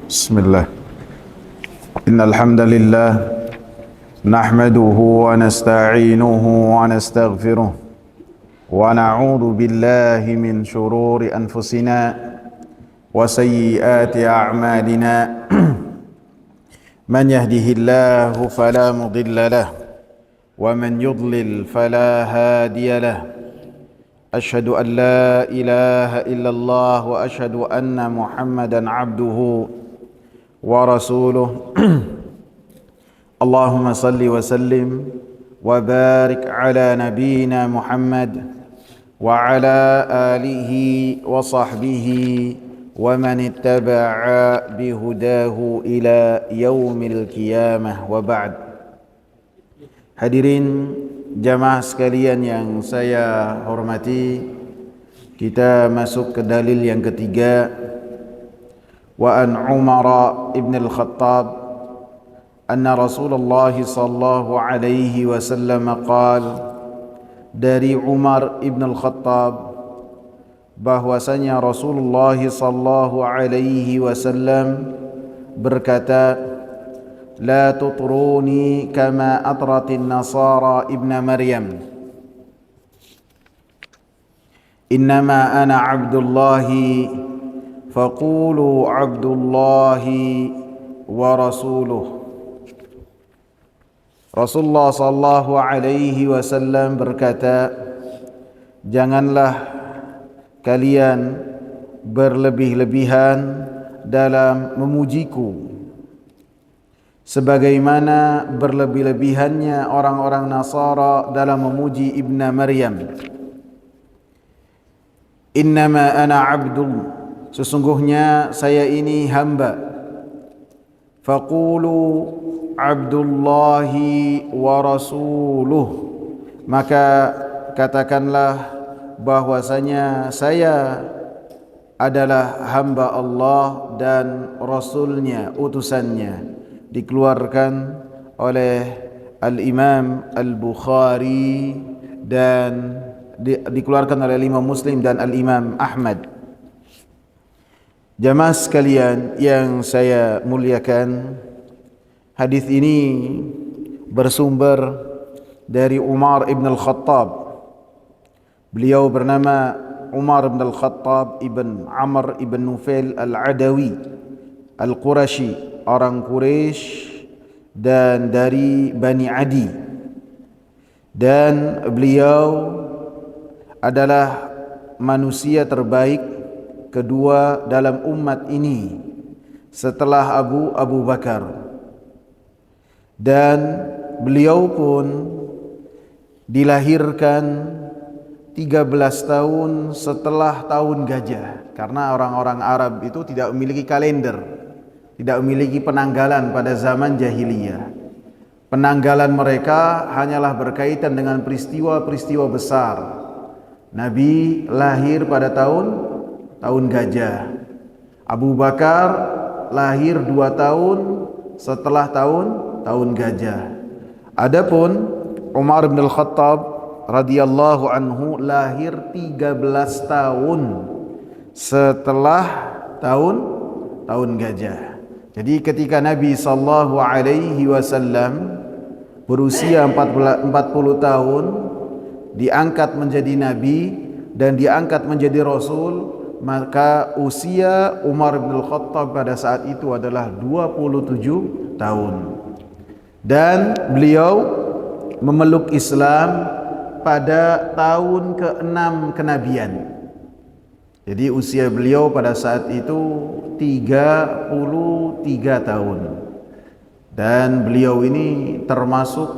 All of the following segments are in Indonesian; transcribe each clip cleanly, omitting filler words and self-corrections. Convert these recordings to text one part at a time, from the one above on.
بسم الله. إن الحمد لله نحمده ونستعينه ونستغفره ونعوذ بالله من شرور أنفسنا وسيئات أعمالنا من يهده الله فلا مضل له ومن يضلل فلا هادي له. أشهد أن لا إله إلا الله وأشهد أن محمدا عبده ورسوله. اللهم صل وسلم وبارك على نبينا محمد وعلى آله وصحبه ومن اتبع بهداه إلى يوم القيامة وبعد. Hadirin jamaah sekalian yang saya hormati, kita masuk ke dalil yang ketiga. Wa an Umar ibn al-Khattab anna Rasulullah sallallahu alaihi wasallam qala, dari Umar ibn al-Khattab bahwasanya Rasulullah sallallahu alaihi wasallam berkata, لا تطروني كما أطرت النصارى ابن مريم إنما أنا عبد الله فقولوا عبد الله ورسوله. Rasulullah sallallahu alaihi wasallam berkata, janganlah kalian berlebih-lebihan dalam memujiku sebagaimana berlebih-lebihannya orang-orang Nasara dalam memuji Ibnu Maryam. Innama ana abdul, sesungguhnya saya ini hamba. Faqulu abdullahi wa rasuluh, maka katakanlah bahwasanya saya adalah hamba Allah dan Rasulnya, utusannya. Dikeluarkan oleh Al-Imam Al-Bukhari dan dikeluarkan oleh Imam Muslim dan Al-Imam Ahmad. Jamaah sekalian yang saya muliakan, hadis ini bersumber dari Umar ibn al-Khattab. Beliau bernama Umar ibn al-Khattab ibn Amr ibn Nufail al-Adawi al-Qurashi, orang Quraisy dan dari Bani Adi, dan beliau adalah manusia terbaik kedua dalam umat ini setelah Abu Bakar, dan beliau pun dilahirkan 13 tahun setelah tahun gajah, karena orang-orang Arab itu tidak memiliki kalender, tidak memiliki penanggalan pada zaman jahiliyah. Penanggalan mereka hanyalah berkaitan dengan peristiwa-peristiwa besar. Nabi lahir pada tahun gajah. Abu Bakar lahir 2 tahun setelah tahun gajah. Adapun Umar bin Al-Khattab radhiyallahu anhu lahir 13 tahun setelah tahun gajah. Jadi ketika Nabi sallallahu alaihi wasallam berusia 40 tahun, diangkat menjadi nabi dan diangkat menjadi rasul, maka usia Umar bin Al-Khattab pada saat itu adalah 27 tahun. Dan beliau memeluk Islam pada tahun ke-6 kenabian. Jadi usia beliau pada saat itu 33 tahun. Dan beliau ini termasuk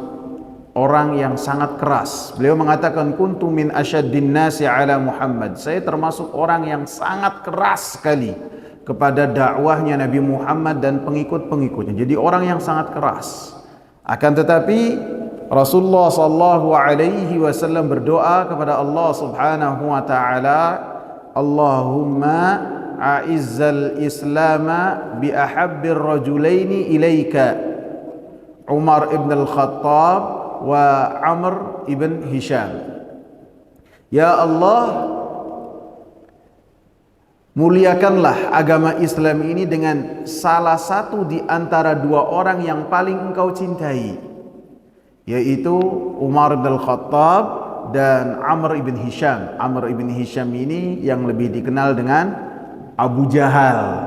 orang yang sangat keras. Beliau mengatakan, kuntu min asyaddin nasi ala Muhammad, saya termasuk orang yang sangat keras sekali kepada dakwahnya Nabi Muhammad dan pengikut-pengikutnya. Jadi orang yang sangat keras. Akan tetapi Rasulullah sallallahu alaihi wasallam berdoa kepada Allah Subhanahu wa taala, Allahumma a'izzal islama bi ahabbir rajulaini ilaika, Umar ibn al-Khattab wa Amr ibn Hisham. Ya Allah, Muliakanlah agama Islam ini dengan salah satu di antara dua orang yang paling engkau cintai, yaitu Umar bin Khattab dan Amr ibn Hisham. Amr ibn Hisham ini yang lebih dikenal dengan Abu Jahal.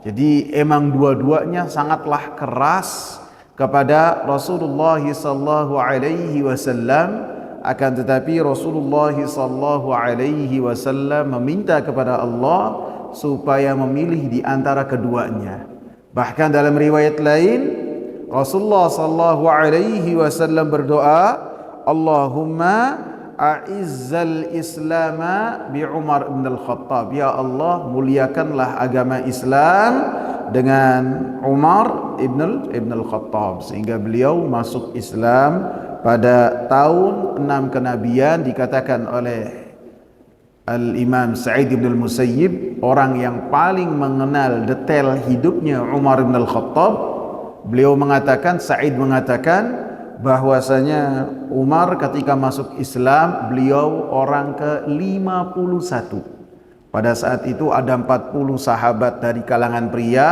Jadi emang dua-duanya sangatlah keras kepada Rasulullah sallallahu alaihi wasallam, akan tetapi Rasulullah sallallahu alaihi wasallam meminta kepada Allah supaya memilih di antara keduanya. Bahkan dalam riwayat lain Rasulullah sallallahu alaihi wasallam berdoa, Allahumma a'izzal islama bi Umar bin al-Khattab. Ya Allah, muliakanlah agama Islam dengan Umar ibn al-Khattab, sehingga beliau masuk Islam pada tahun 6 kenabian. Dikatakan oleh Al-Imam Sa'id bin al-Musayyib, orang yang paling mengenal detail hidupnya Umar bin al-Khattab, beliau mengatakan, Sa'id mengatakan bahwasanya Umar ketika masuk Islam beliau orang ke-51. Pada saat itu ada 40 sahabat dari kalangan pria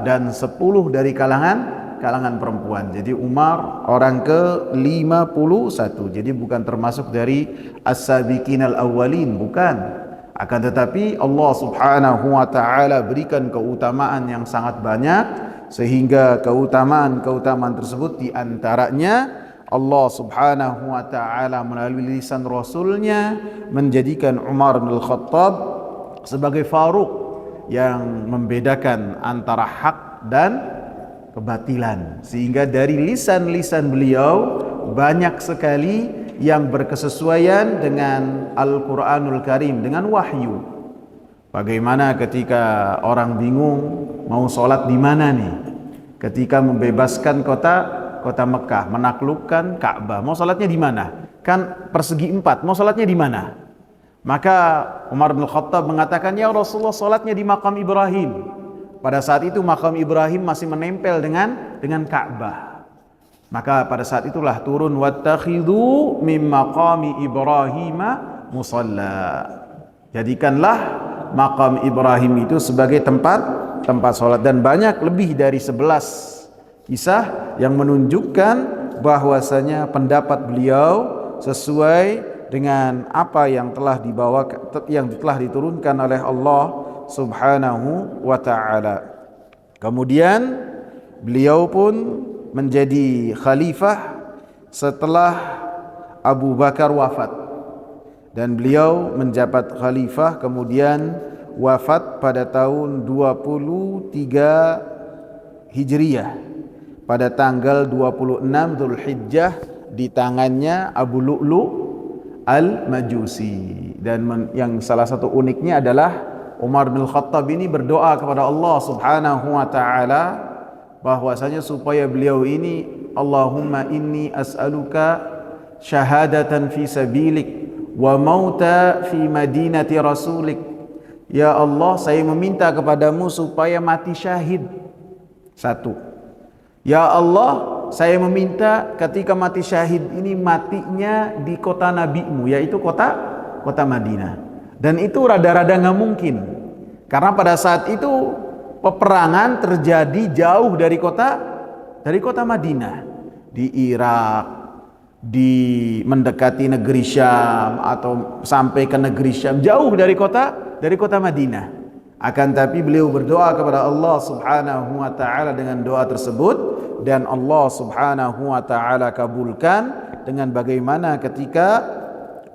dan 10 dari kalangan perempuan. Jadi Umar orang ke-51. Jadi bukan termasuk dari as-sabiqin al-awwalin, bukan. Akan tetapi Allah Subhanahu wa taala berikan keutamaan yang sangat banyak, sehingga keutamaan tersebut di antaranya Allah Subhanahu wa taala melalui lisan Rasulnya menjadikan Umar bin Khattab sebagai Faruq yang membedakan antara hak dan kebatilan, sehingga dari lisan-lisan beliau banyak sekali yang berkesesuaian dengan Al-Quranul Karim, dengan wahyu. Bagaimana ketika orang bingung mau sholat di mana nih, ketika membebaskan kota Mekah, menaklukkan Ka'bah, mau sholatnya di mana? Kan persegi 4, mau sholatnya di mana? Maka Umar bin Khattab mengatakan, ya Rasulullah, sholatnya di makam Ibrahim. Pada saat itu makam Ibrahim masih menempel dengan Ka'bah. Maka pada saat itulah turun wattakhidhu mim maqami Ibrahim musalla. Jadikanlah makam Ibrahim itu sebagai tempat sholat. Dan banyak lebih dari 11 kisah yang menunjukkan bahwasanya pendapat beliau sesuai dengan apa yang telah diturunkan oleh Allah Subhanahu wa ta'ala. Kemudian beliau pun menjadi khalifah setelah Abu Bakar wafat, dan beliau menjabat khalifah kemudian wafat pada tahun 23 Hijriyah pada tanggal 26 Dzulhijjah di tangannya Abu Lu'lu' Al-Majusi. Dan yang salah satu uniknya adalah Umar bin Khattab ini berdoa kepada Allah Subhanahu wa taala bahwasanya supaya beliau ini, Allahumma inni as'aluka syahadatan fi sabilik wa mauta fi madinati rasulik. Ya Allah, saya meminta kepadamu supaya mati syahid. Satu. Ya Allah, saya meminta ketika mati syahid ini matinya di kota nabimu, yaitu kota Madinah. Dan itu rada-rada nggak mungkin, karena pada saat itu peperangan terjadi jauh dari kota Madinah, di Irak, mendekati negeri Syam atau sampai ke negeri Syam, jauh dari kota Madinah. Akan tapi beliau berdoa kepada Allah Subhanahu wa taala dengan doa tersebut, dan Allah Subhanahu wa taala kabulkan dengan bagaimana ketika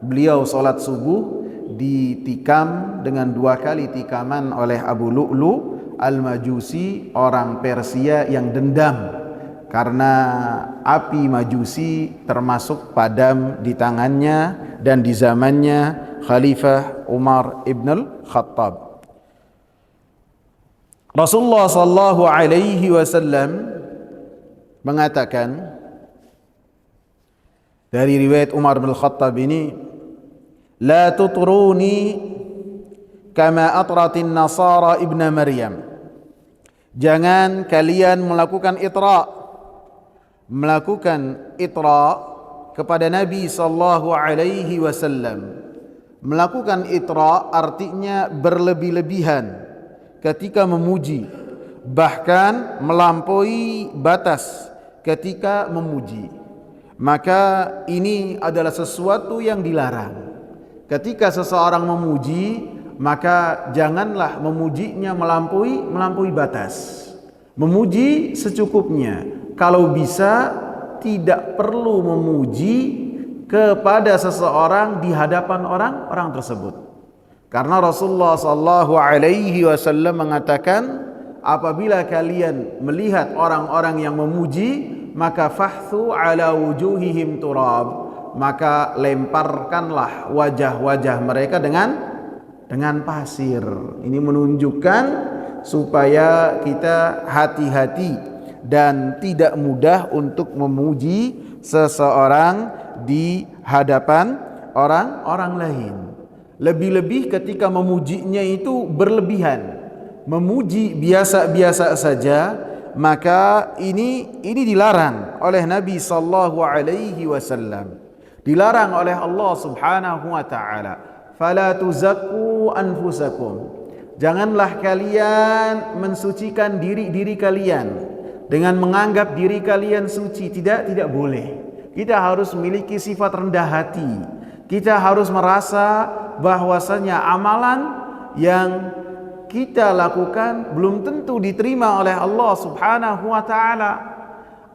beliau salat subuh ditikam dengan 2 kali tikaman oleh Abu Lu'lu' Al-Majusi, orang Persia yang dendam karena api Majusi termasuk padam di tangannya dan di zamannya Khalifah Umar ibn al-Khattab. Rasulullah sallallahu alaihi wasallam mengatakan dari riwayat Umar bin Khattab ini, la tutruni kama atratin nasara ibn Maryam. Jangan kalian melakukan itra kepada Nabi sallallahu alaihi wasallam Melakukan itra artinya berlebih-lebihan ketika memuji, bahkan melampaui batas ketika memuji. Maka ini adalah sesuatu yang dilarang. Ketika seseorang memuji, maka janganlah memujinya melampaui batas. Memuji secukupnya. Kalau bisa tidak perlu memuji kepada seseorang di hadapan orang tersebut. Karena Rasulullah sallallahu alaihi wasallam mengatakan, apabila kalian melihat orang-orang yang memuji, maka fahthu ala wujuhihim turab, maka lemparkanlah wajah-wajah mereka dengan pasir. Ini menunjukkan supaya kita hati-hati dan tidak mudah untuk memuji seseorang di hadapan orang lain. Lebih-lebih ketika memujinya itu berlebihan. Memuji biasa-biasa saja, maka ini dilarang oleh Nabi sallallahu alaihi wasallam. Dilarang oleh Allah Subhanahu wa taala. Fala tuzakku anfusakum. Janganlah kalian mensucikan diri kalian dengan menganggap diri kalian suci. Tidak boleh. Kita harus memiliki sifat rendah hati. Kita harus merasa bahwasanya amalan yang kita lakukan belum tentu diterima oleh Allah Subhanahu wa taala.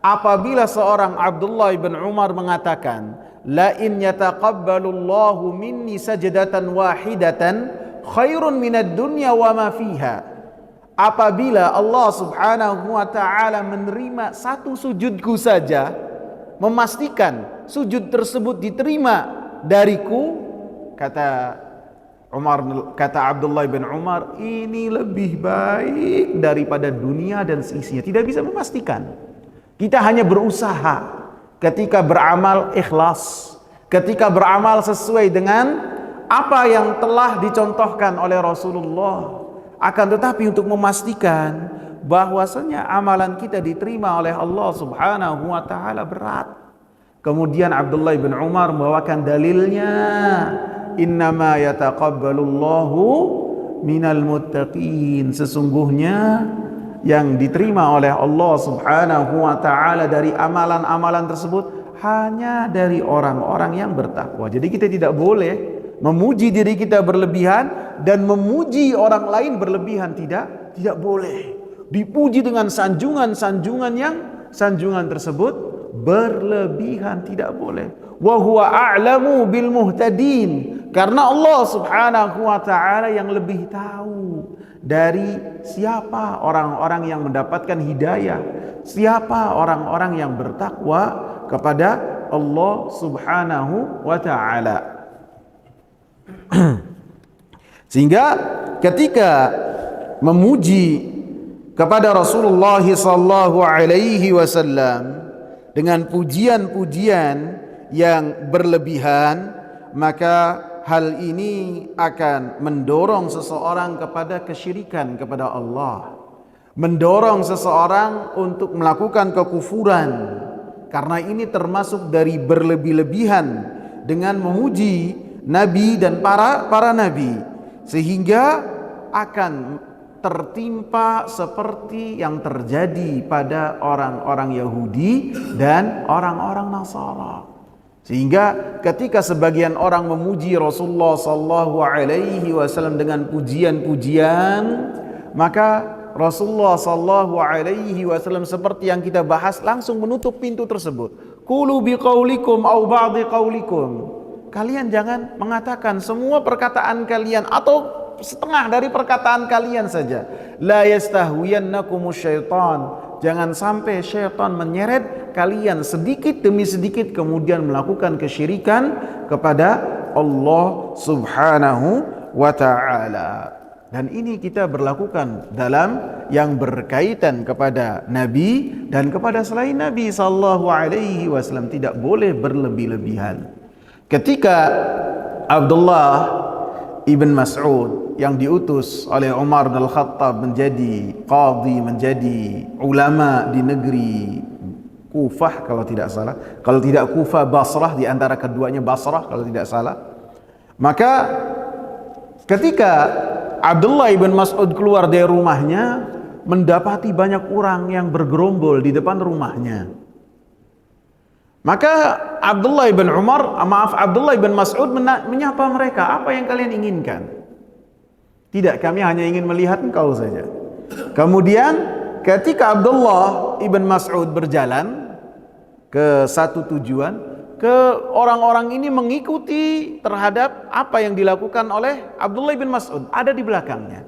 Apabila seorang Abdullah bin Umar mengatakan, la in yataqabbalullahu minni sajdatan wahidatan khairun minad dunya wa ma fiha. Apabila Allah Subhanahu wa taala menerima satu sujudku saja, memastikan sujud tersebut diterima dariku, kata Abdullah bin Umar, ini lebih baik daripada dunia dan seisinya. Tidak bisa memastikan. Kita hanya berusaha ketika beramal ikhlas, ketika beramal sesuai dengan apa yang telah dicontohkan oleh Rasulullah. Akan tetapi untuk memastikan bahwasanya amalan kita diterima oleh Allah Subhanahu wa taala berat. Kemudian Abdullah bin Umar membawakan dalilnya, innama yataqabbalullahu minal muttaqin. Sesungguhnya yang diterima oleh Allah Subhanahu wa taala dari amalan-amalan tersebut hanya dari orang-orang yang bertakwa. Jadi kita tidak boleh memuji diri kita berlebihan dan memuji orang lain berlebihan. Tidak boleh. Dipuji dengan sanjungan tersebut berlebihan, tidak boleh. Wa huwa a'lamu bil muhtadin, karena Allah Subhanahu wa taala yang lebih tahu dari siapa orang-orang yang mendapatkan hidayah, siapa orang-orang yang bertakwa kepada Allah Subhanahu wa taala. Sehingga ketika memuji kepada Rasulullah sallallahu alaihi wasallam dengan pujian-pujian yang berlebihan, maka hal ini akan mendorong seseorang kepada kesyirikan kepada Allah, mendorong seseorang untuk melakukan kekufuran, karena ini termasuk dari berlebih-lebihan dengan memuji nabi dan para nabi, sehingga akan tertimpa seperti yang terjadi pada orang-orang Yahudi dan orang-orang Nasara. Sehingga ketika sebagian orang memuji Rasulullah sallallahu alaihi wasallam dengan pujian-pujian, maka Rasulullah sallallahu alaihi wasallam seperti yang kita bahas langsung menutup pintu tersebut. Qulu biqaulikum au ba'dhi qaulikum. Kalian jangan mengatakan semua perkataan kalian atau setengah dari perkataan kalian saja. La yastahwiyannakumus syaitan. Jangan sampai syaitan menyeret kalian sedikit demi sedikit kemudian melakukan kesyirikan kepada Allah Subhanahu wa taala. Dan ini kita berlakukan dalam yang berkaitan kepada Nabi dan kepada selain Nabi sallallahu alaihi wasallam, tidak boleh berlebih-lebihan. Ketika Abdullah Ibn Mas'ud yang diutus oleh Umar bin Al-Khattab menjadi qadhi, menjadi ulama di negeri Kufah kalau tidak salah. Kalau tidak Kufah, Basrah, di antara keduanya Basrah kalau tidak salah. Maka ketika Abdullah ibn Mas'ud keluar dari rumahnya, mendapati banyak orang yang bergerombol di depan rumahnya. Maka Abdullah ibn Mas'ud menyapa mereka, apa yang kalian inginkan? Tidak, kami hanya ingin melihat engkau saja. Kemudian ketika Abdullah ibn Mas'ud berjalan ke satu tujuan, orang-orang ini mengikuti terhadap apa yang dilakukan oleh Abdullah ibn Mas'ud, ada di belakangnya.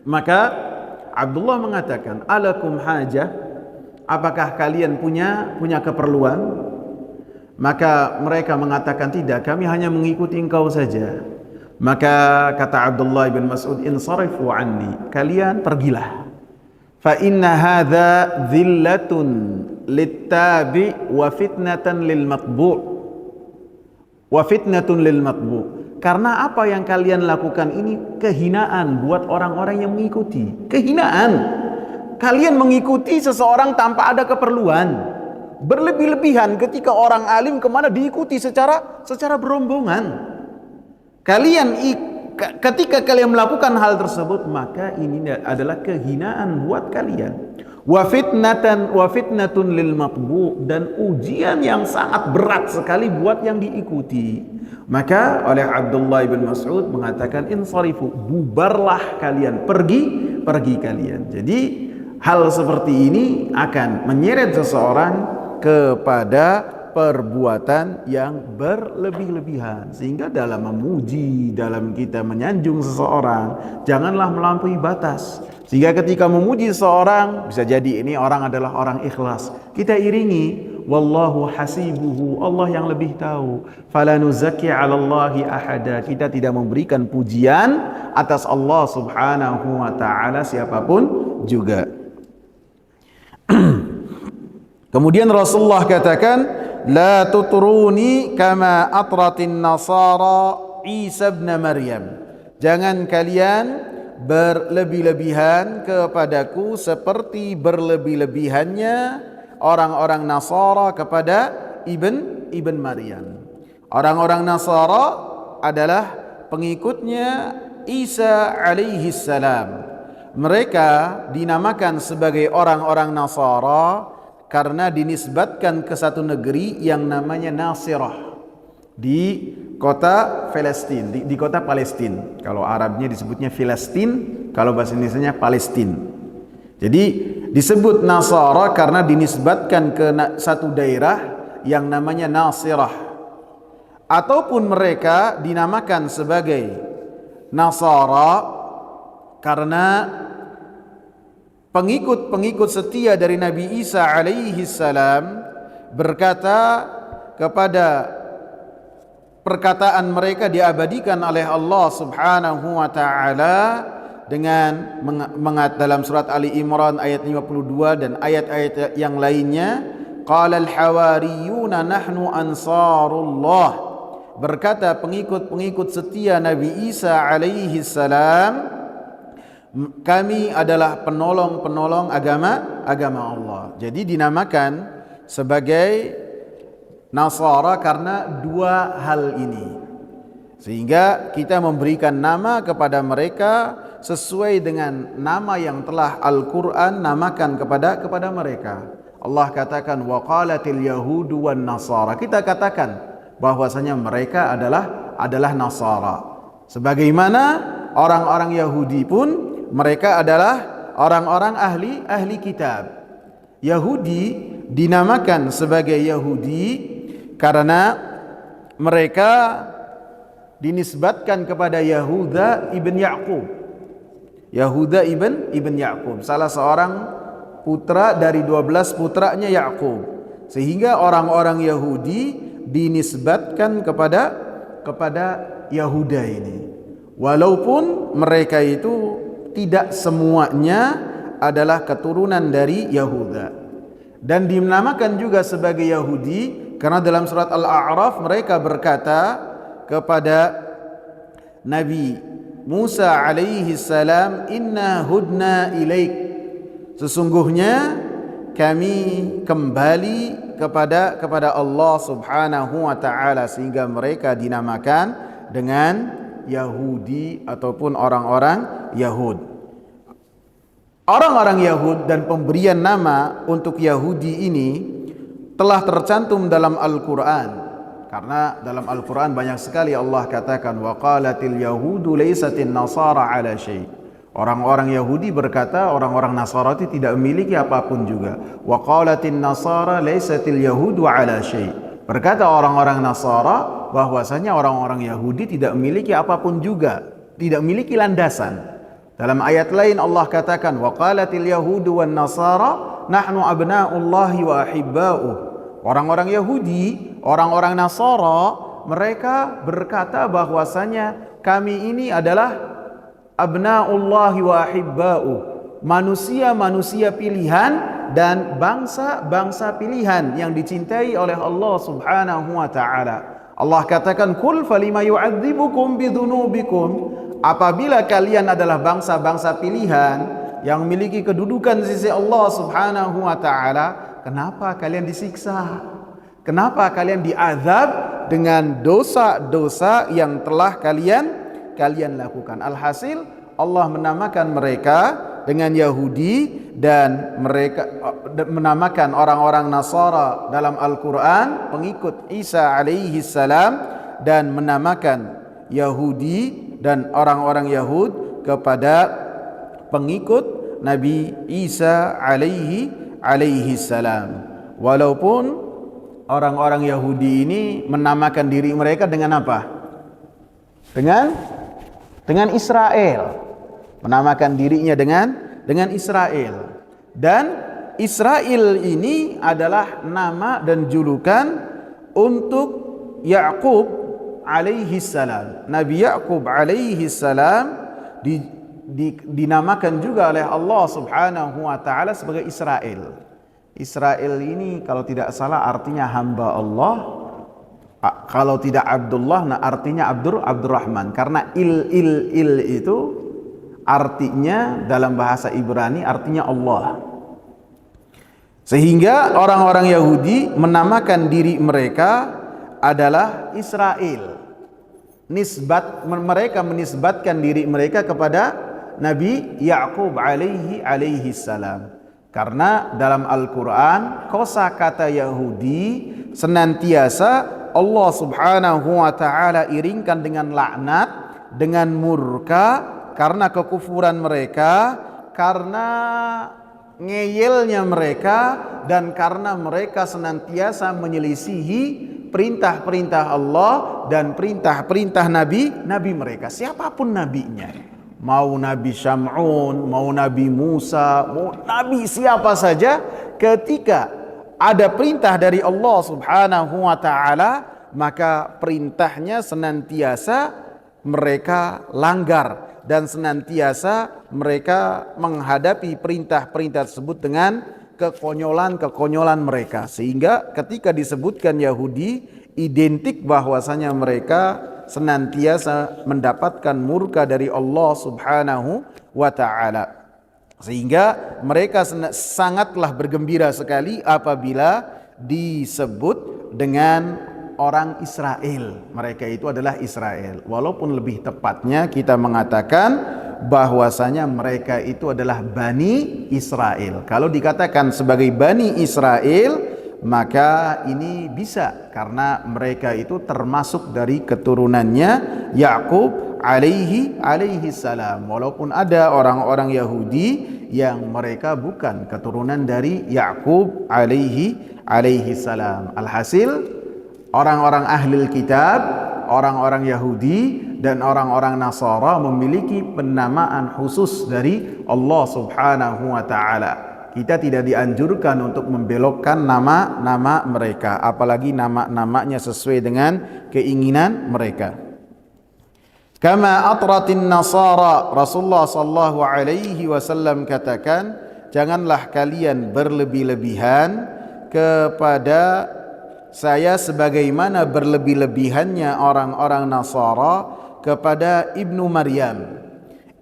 Maka Abdullah mengatakan, alakum hajah, apakah kalian punya keperluan? Maka mereka mengatakan, tidak, kami hanya mengikuti engkau saja. Maka kata Abdullah bin Mas'ud, insarifu anni, kalian pergilah. Fa inna hadza dhillatun littabi wa fitnatan lil matbu'. Wa fitnatun lil matbu'. Karena apa yang kalian lakukan ini kehinaan buat orang-orang yang mengikuti. Kehinaan. Kalian mengikuti seseorang tanpa ada keperluan. Berlebih-lebihan ketika orang alim kemana diikuti secara berombongan. Ketika kalian melakukan hal tersebut, maka ini adalah kehinaan buat kalian. Wa fitnatun lil matbu', dan ujian yang sangat berat sekali buat yang diikuti. Maka oleh Abdullah bin Mas'ud mengatakan, insarifu, bubarlah kalian, pergi kalian. Jadi hal seperti ini akan menyeret seseorang kepada perbuatan yang berlebih-lebihan, sehingga dalam memuji, dalam kita menyanjung seseorang, janganlah melampaui batas. Sehingga ketika memuji seseorang, bisa jadi ini orang adalah orang ikhlas, kita iringi wallahu hasibuhu, Allah yang lebih tahu. Fala nuzakki 'alallahi ahada, kita tidak memberikan pujian atas Allah Subhanahu wa taala siapapun juga. Kemudian Rasulullah katakan, la tutruni kama atratin nasara Isa ibn Maryam. Jangan kalian berlebih-lebihan kepadaku seperti berlebih-lebihannya orang-orang Nasara kepada Ibn Maryam. Orang-orang Nasara adalah pengikutnya Isa alaihi salam. Mereka dinamakan sebagai orang-orang Nasara karena dinisbatkan ke satu negeri yang namanya Nasirah di kota Palestina, di kota Palestina. Kalau Arabnya disebutnya Filistin, kalau bahasa Indonesianya Palestina. Jadi disebut Nasara karena dinisbatkan ke satu daerah yang namanya Nasirah. Ataupun mereka dinamakan sebagai Nasara karena pengikut-pengikut setia dari Nabi Isa alaihi salam berkata kepada perkataan mereka diabadikan oleh Allah Subhanahu wa taala dengan dalam surat Ali Imran ayat 52 dan ayat-ayat yang lainnya, qala al-hawariyuna nahnu ansarullah, berkata pengikut-pengikut setia Nabi Isa alaihi salam, kami adalah penolong-penolong agama Allah. Jadi dinamakan sebagai Nasara karena dua hal ini. Sehingga kita memberikan nama kepada mereka sesuai dengan nama yang telah Al-Quran namakan kepada mereka. Allah katakan waqalatil yahudu wan nasara. Kita katakan bahwasanya mereka adalah Nasara. Sebagaimana orang-orang Yahudi pun mereka adalah orang-orang ahli kitab. Yahudi dinamakan sebagai Yahudi karena mereka dinisbatkan kepada Yahuda ibn Ya'qub. Yahuda ibn Ya'qub, salah seorang putra dari 12 putranya Ya'qub. Sehingga orang-orang Yahudi dinisbatkan kepada Yahuda ini. Walaupun mereka itu tidak semuanya adalah keturunan dari Yahuda, dan dinamakan juga sebagai Yahudi karena dalam surat Al-A'raf mereka berkata kepada Nabi Musa alaihi salam, inna hudna ilaik, sesungguhnya kami kembali kepada Allah Subhanahu wa taala, sehingga mereka dinamakan dengan Yahudi ataupun orang-orang Yahud. Orang-orang Yahud dan pemberian nama untuk Yahudi ini telah tercantum dalam Al-Quran, karena dalam Al-Quran banyak sekali Allah katakan wa qalatil yahudu laysatin nasara ala syai'. Orang-orang Yahudi berkata orang-orang Nasara itu tidak memiliki apapun juga. Wa qalatin nasara laysatil yahudu ala syai'. Berkata orang-orang Nasara bahwasanya orang-orang Yahudi tidak memiliki apapun juga, tidak memiliki landasan. Dalam ayat lain Allah katakan wa qalatil yahudu wan nasara nahnu abna'ullahi wa ahibba'uh. Orang-orang Yahudi, orang-orang Nasara, mereka berkata bahwasanya kami ini adalah abna'ullahi wa ahibba'uh, manusia-manusia pilihan dan bangsa-bangsa pilihan yang dicintai oleh Allah Subhanahu wa taala. Allah katakan kul falima yu'adzibukum bidzunubikum, apabila kalian adalah bangsa-bangsa pilihan yang memiliki kedudukan di sisi Allah Subhanahu wa taala, kenapa kalian disiksa? Kenapa kalian diazab dengan dosa-dosa yang telah kalian lakukan? Alhasil Allah menamakan mereka dengan Yahudi, dan mereka menamakan orang-orang Nasara dalam Al-Quran pengikut Isa alaihi salam, dan menamakan Yahudi dan orang-orang Yahud kepada pengikut Nabi Isa alaihi salam. Walaupun orang-orang Yahudi ini menamakan diri mereka dengan apa? Dengan Israel, menamakan dirinya dengan Israel. Dan Israel ini adalah nama dan julukan untuk Ya'qub alaihi salam. Nabi Ya'qub alaihi salam dinamakan juga oleh Allah Subhanahu wa taala sebagai Israel. Israel ini kalau tidak salah artinya hamba Allah. Kalau tidak Abdullah, nah artinya Abdurrahman, karena il itu artinya dalam bahasa Ibrani artinya Allah. Sehingga orang-orang Yahudi menamakan diri mereka adalah Israel. Mereka menisbatkan diri mereka kepada Nabi Ya'qub alaihi salam. Karena dalam Al-Quran kosakata Yahudi senantiasa Allah Subhanahu wa taala iringkan dengan laknat, dengan murka, karena kekufuran mereka, karena ngeyelnya mereka, dan karena mereka senantiasa menyelisihi perintah-perintah Allah dan perintah-perintah nabi mereka, siapapun nabinya. Mau Nabi Syam'un, mau Nabi Musa, mau Nabi siapa saja, ketika ada perintah dari Allah Subhanahu wa taala, maka perintahnya senantiasa mereka langgar, dan senantiasa mereka menghadapi perintah-perintah tersebut dengan kekonyolan mereka. Sehingga ketika disebutkan Yahudi, identik bahwasanya mereka senantiasa mendapatkan murka dari Allah Subhanahu wa taala. Sehingga mereka sangatlah bergembira sekali apabila disebut dengan orang Israel. Mereka itu adalah Israel. Walaupun lebih tepatnya kita mengatakan bahwasanya mereka itu adalah Bani Israel. Kalau dikatakan sebagai Bani Israel, maka ini bisa karena mereka itu termasuk dari keturunannya Ya'qub alaihi salam. Walaupun ada orang-orang Yahudi yang mereka bukan keturunan dari Ya'qub alaihi salam. Alhasil orang-orang ahlul kitab, orang-orang Yahudi dan orang-orang Nasara memiliki penamaan khusus dari Allah Subhanahu wa taala. Kita tidak dianjurkan untuk membelokkan nama-nama mereka, apalagi nama-namanya sesuai dengan keinginan mereka. Kama atratin nasara, Rasulullah sallallahu alaihi wasallam katakan, janganlah kalian berlebih-lebihan kepada saya sebagaimana berlebih-lebihannya orang-orang Nasara kepada Ibnu Maryam.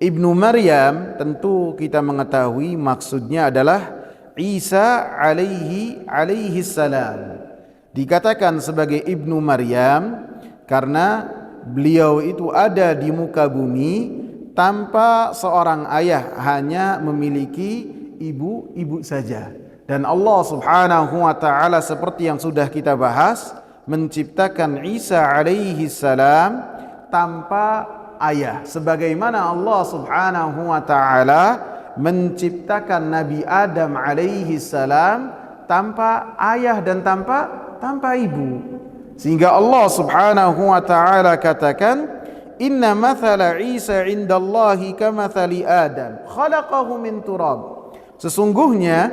Ibnu Maryam tentu kita mengetahui maksudnya adalah Isa alaihi salam. Dikatakan sebagai Ibnu Maryam karena beliau itu ada di muka bumi tanpa seorang ayah, hanya memiliki ibu saja. Dan Allah Subhanahu wa taala seperti yang sudah kita bahas menciptakan Isa alaihi salam tanpa ayah, sebagaimana Allah Subhanahu wa taala menciptakan Nabi Adam alaihi salam tanpa ayah dan tanpa ibu. Sehingga Allah Subhanahu wa taala katakan, "Inna mathala Isa 'indallahi kamathali Adam, khalaqahu min turab." Sesungguhnya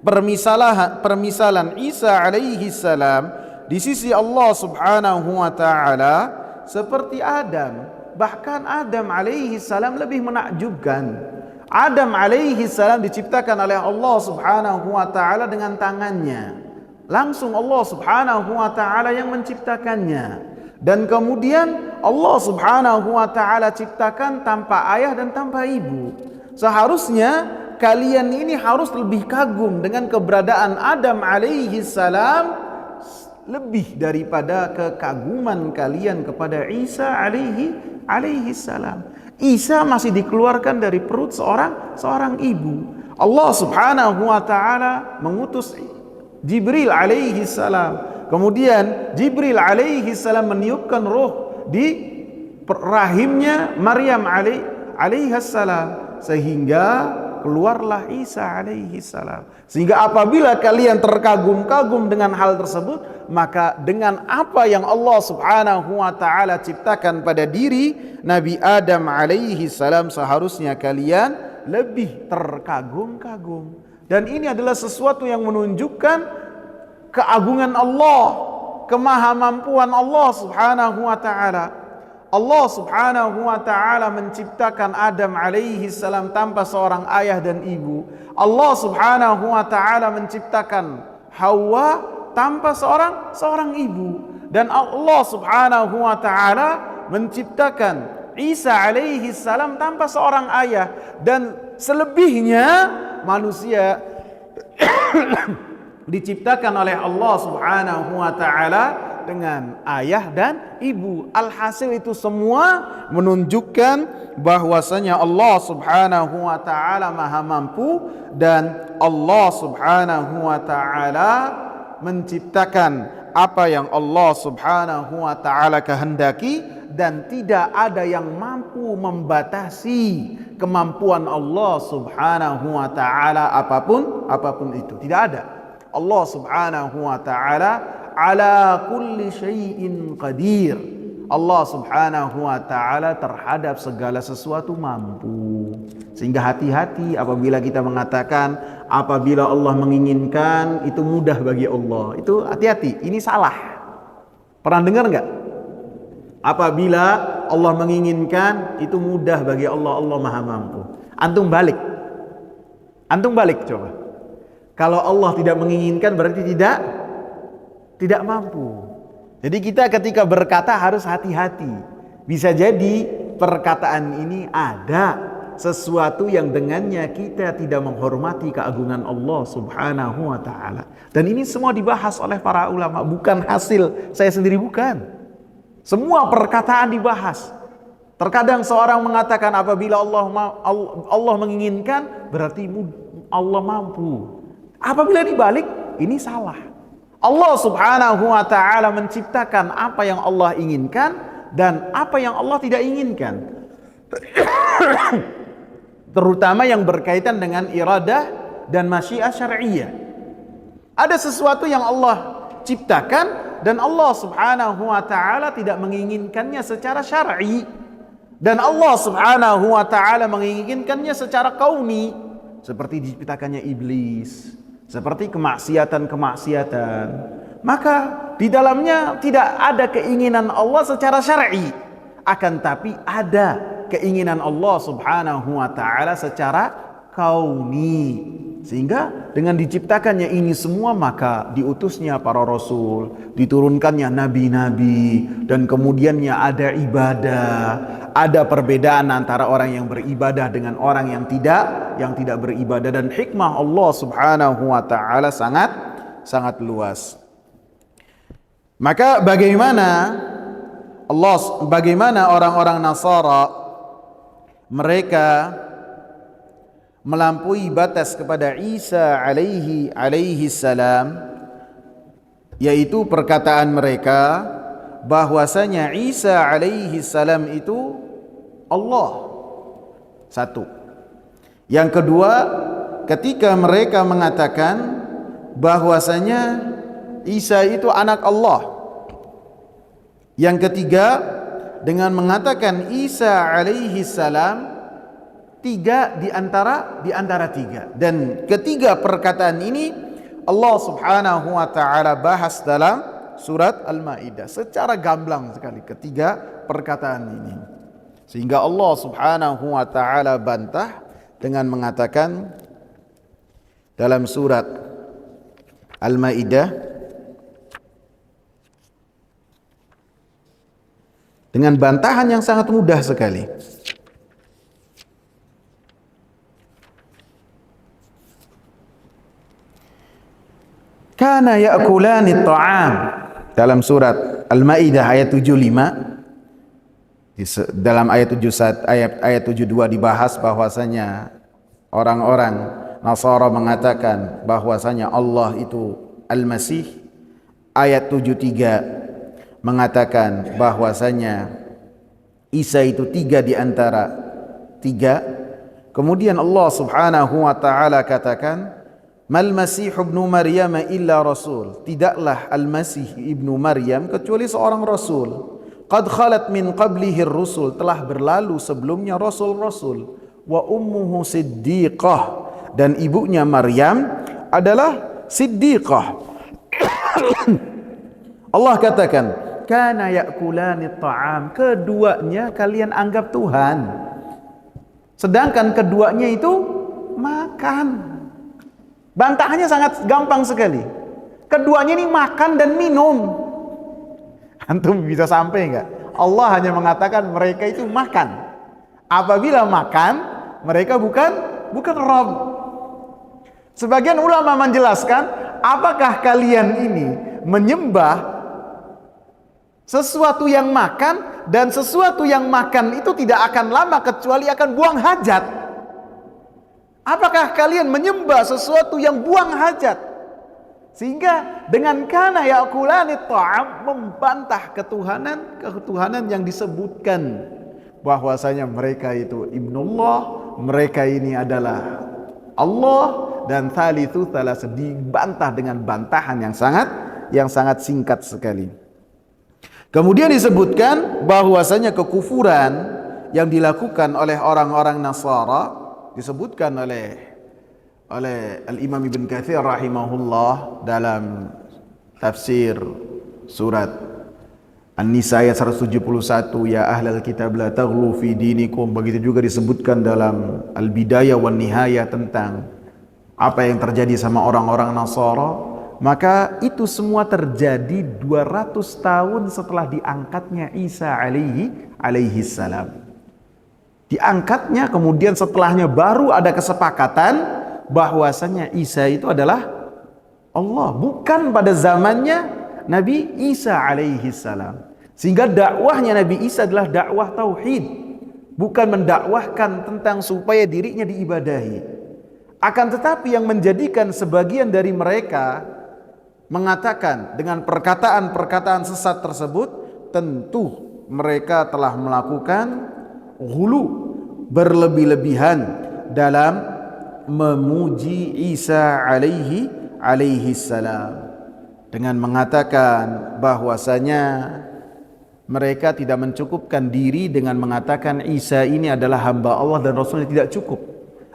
permisalan Isa alaihi salam di sisi Allah Subhanahu wa taala seperti Adam. Bahkan Adam alaihi salam lebih menakjubkan. Adam alaihi salam diciptakan oleh Allah Subhanahu wa taala dengan tangannya. Langsung Allah Subhanahu wa taala yang menciptakannya. Dan kemudian Allah Subhanahu wa taala ciptakan tanpa ayah dan tanpa ibu. Seharusnya kalian ini harus lebih kagum dengan keberadaan Adam alaihi salam lebih daripada kekaguman kalian kepada Isa alaihi salam. Isa masih dikeluarkan dari perut seorang ibu. Allah Subhanahu wa taala mengutus Jibril alaihi salam. Kemudian Jibril alaihi salam meniupkan roh di rahimnya Maryam alaihi salam sehingga keluarlah Isa alaihi salam. Sehingga apabila kalian terkagum-kagum dengan hal tersebut, maka dengan apa yang Allah Subhanahu wa taala ciptakan pada diri Nabi Adam alaihi salam seharusnya kalian lebih terkagum-kagum. Dan ini adalah sesuatu yang menunjukkan keagungan Allah, kemahamampuan Allah Subhanahu wa taala. Allah Subhanahu wa taala menciptakan Adam alaihi salam tanpa seorang ayah dan ibu. Allah Subhanahu wa taala menciptakan Hawa tanpa seorang ibu. Dan Allah Subhanahu wa taala menciptakan Isa alaihi salam tanpa seorang ayah. Dan selebihnya manusia diciptakan oleh Allah Subhanahu wa taala dengan ayah dan ibu. Alhasil itu semua menunjukkan bahwasanya Allah Subhanahu wa taala Maha mampu dan Allah Subhanahu wa taala menciptakan apa yang Allah Subhanahu wa taala kehendaki dan tidak ada yang mampu membatasi kemampuan Allah Subhanahu wa taala apapun itu. Tidak ada. Allah Subhanahu wa taala ala kulli syai'in qadir. Allah Subhanahu wa taala terhadap segala sesuatu mampu. Sehingga hati-hati apabila kita mengatakan apabila Allah menginginkan itu mudah bagi Allah. Itu hati-hati, ini salah. Pernah dengar enggak? Apabila Allah menginginkan itu mudah bagi Allah, Allah Maha mampu. Antum balik coba. Kalau Allah tidak menginginkan berarti tidak mampu. Jadi kita ketika berkata harus hati-hati. Bisa jadi perkataan ini ada sesuatu yang dengannya kita tidak menghormati keagungan Allah Subhanahu wa taala. Dan ini semua dibahas oleh para ulama, bukan hasil saya sendiri, bukan. Semua perkataan dibahas. Terkadang seorang mengatakan apabila Allah menginginkan berarti Allah mampu. Apabila dibalik, ini salah. Allah Subhanahu wa taala menciptakan apa yang Allah inginkan dan apa yang Allah tidak inginkan. Terutama yang berkaitan dengan iradah dan masyiah syar'iyyah. Ada sesuatu yang Allah ciptakan dan Allah Subhanahu wa taala tidak menginginkannya secara syar'i dan Allah Subhanahu wa taala menginginkannya secara kauni, seperti diciptakannya iblis, seperti kemaksiatan-kemaksiatan. Maka di dalamnya tidak ada keinginan Allah secara syar'i, akan tapi ada keinginan Allah Subhanahu wa taala secara kauni. Sehingga dengan diciptakannya ini semua maka diutusnya para rasul, diturunkannya nabi-nabi, dan kemudiannya ada ibadah, ada perbedaan antara orang yang beribadah dengan orang yang tidak yang tidak beribadah, dan hikmah Allah Subhanahu wa taala sangat luas. Maka bagaimana orang-orang Nasara mereka melampaui batas kepada Isa alaihi salam, yaitu perkataan mereka bahwasanya Isa alaihi salam itu Allah. Satu. Yang kedua, ketika mereka mengatakan bahwasanya Isa itu anak Allah. Yang ketiga, dengan mengatakan Isa alaihi salam tiga di antara tiga. Dan ketiga perkataan ini Allah Subhanahu wa taala bahas dalam surat Al-Maidah secara gamblang sekali, ketiga perkataan ini. Sehingga Allah Subhanahu wa taala bantah dengan mengatakan dalam surat Al-Maidah dengan bantahan yang sangat mudah sekali. Kana ya'kulani ta'am, dalam surat Al-Maidah ayat 75. Dalam ayat 72 dibahas bahwasanya orang-orang Nasara mengatakan bahwasanya Allah itu Al-Masih. Ayat 73 mengatakan bahwasanya Isa itu tiga di antara tiga. Kemudian Allah Subhanahu wa taala katakan, Mal Masih ibnu Maryam illa rasul. Tidaklah Al-Masih ibnu Maryam kecuali seorang rasul. Qad khalat min qablihi rusul, telah berlalu sebelumnya rasul-rasul. Wa ummuhu siddiqah, dan ibunya Maryam adalah siddiqah. Allah katakan, kana ya'kulani ta'am, keduanya kalian anggap Tuhan, sedangkan keduanya itu makan. Bantahannya sangat gampang sekali. Keduanya ini makan dan minum. Antum bisa sampai enggak? Allah hanya mengatakan mereka itu makan. Apabila makan, mereka bukan Rabb. Sebagian ulama menjelaskan, apakah kalian ini menyembah sesuatu yang makan, dan sesuatu yang makan itu tidak akan lama kecuali akan buang hajat? Apakah kalian menyembah sesuatu yang buang hajat? Sehingga dengan kana ya'kulani ta'am membantah ketuhanan yang disebutkan bahwasanya mereka itu ibnullah, mereka ini adalah Allah, dan thalithu thalatsa, dibantah dengan bantahan yang sangat singkat sekali. Kemudian disebutkan bahwasanya kekufuran yang dilakukan oleh orang-orang Nasara disebutkan oleh Al-Imam Ibn Katsir rahimahullah dalam tafsir surat An-Nisa ayat 171, ya ahlal kitab la taghlu fi dinikum. Begitu juga disebutkan dalam Al-Bidayah wan Nihayah tentang apa yang terjadi sama orang-orang Nasara. Maka itu semua terjadi 200 tahun setelah diangkatnya Isa alaihi salam. Diangkatnya, kemudian setelahnya baru ada kesepakatan bahwasanya Isa itu adalah Allah, bukan pada zamannya Nabi Isa alaihi salam. Sehingga dakwahnya Nabi Isa adalah dakwah tauhid, bukan mendakwahkan tentang supaya dirinya diibadahi. Akan tetapi yang menjadikan sebagian dari mereka mengatakan dengan perkataan-perkataan sesat tersebut, tentu mereka telah melakukan ghulu, berlebih-lebihan dalam memuji Isa alaihi salam, dengan mengatakan bahwasanya mereka tidak mencukupkan diri dengan mengatakan Isa ini adalah hamba Allah dan Rasulnya, tidak cukup,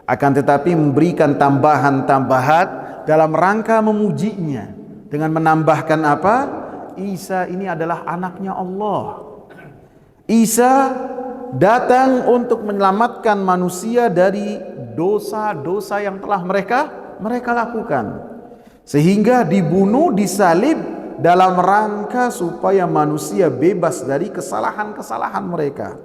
akan tetapi memberikan tambahan-tambahan dalam rangka memujinya dengan menambahkan apa? Isa ini adalah anaknya Allah. Isa datang untuk menyelamatkan manusia dari dosa-dosa yang telah mereka lakukan, sehingga dibunuh, disalib dalam rangka supaya manusia bebas dari kesalahan-kesalahan mereka.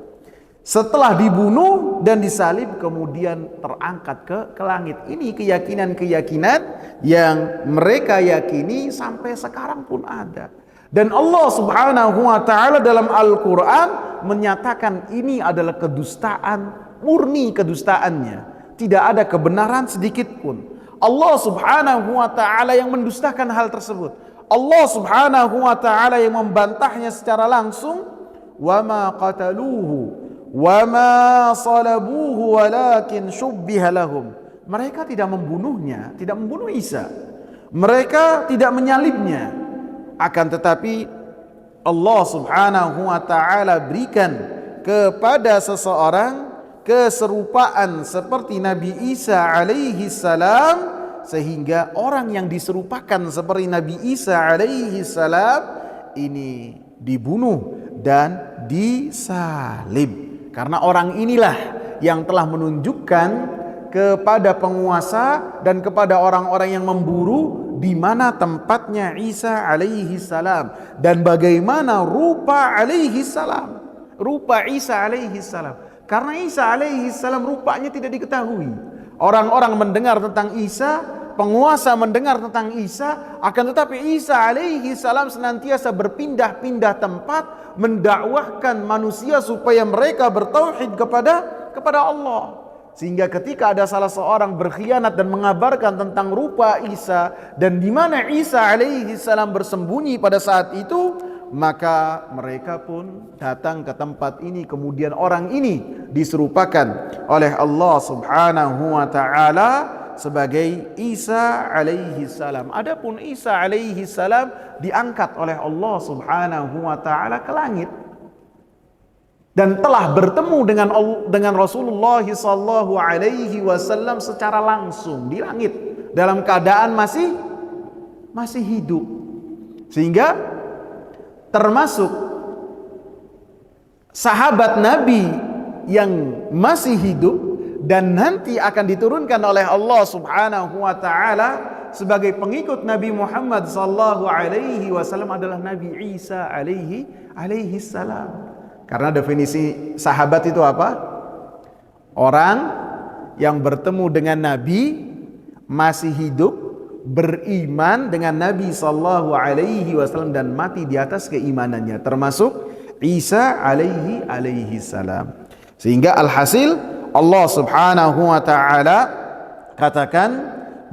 setelah dibunuh dan disalib kemudian terangkat ke langit. Ini keyakinan-keyakinan yang mereka yakini sampai sekarang pun ada. Dan Allah Subhanahu wa taala dalam Al-Qur'an menyatakan ini adalah kedustaan, murni kedustaannya. Tidak ada kebenaran sedikit pun. Allah Subhanahu wa taala yang mendustakan hal tersebut. Allah Subhanahu wa taala yang membantahnya secara langsung, wa ma qataluhu wa ma salabuhu walakin syubbiha lahum. Mereka tidak membunuhnya, tidak membunuh Isa. Mereka tidak menyalibnya. Akan tetapi Allah Subhanahu wa taala berikan kepada seseorang keserupaan seperti Nabi Isa alaihi salam, sehingga orang yang diserupakan seperti Nabi Isa alaihi salam ini dibunuh dan disalib. Karena orang inilah yang telah menunjukkan kepada penguasa dan kepada orang-orang yang memburu di mana tempatnya Isa alaihi salam dan bagaimana rupa alaihi salam, rupa Isa alaihi salam. Karena Isa alaihi salam rupanya tidak diketahui. Orang-orang mendengar tentang Isa, penguasa mendengar tentang Isa, akan tetapi Isa alaihi salam senantiasa berpindah-pindah tempat mendakwahkan manusia supaya mereka bertauhid kepada Allah. Sehingga ketika ada salah seorang berkhianat dan mengabarkan tentang rupa Isa dan di mana Isa alaihi salam bersembunyi pada saat itu, maka mereka pun datang ke tempat ini, kemudian orang ini diserupakan oleh Allah Subhanahu wa taala sebagai Isa alaihi salam. Adapun Isa alaihi salam diangkat oleh Allah Subhanahu wa taala ke langit dan telah bertemu dengan Rasulullah sallallahu alaihi wasallam secara langsung di langit dalam keadaan masih hidup. Sehingga termasuk sahabat Nabi yang masih hidup dan nanti akan diturunkan oleh Allah Subhanahu wa taala sebagai pengikut Nabi Muhammad sallallahu alaihi wasallam adalah Nabi Isa alaihi salam. Karena definisi sahabat itu apa? Orang yang bertemu dengan Nabi, masih hidup, beriman dengan Nabi sallallahu alaihi wasallam dan mati di atas keimanannya, termasuk Isa alaihi salam. Sehingga alhasil Allah Subhanahu wa taala katakan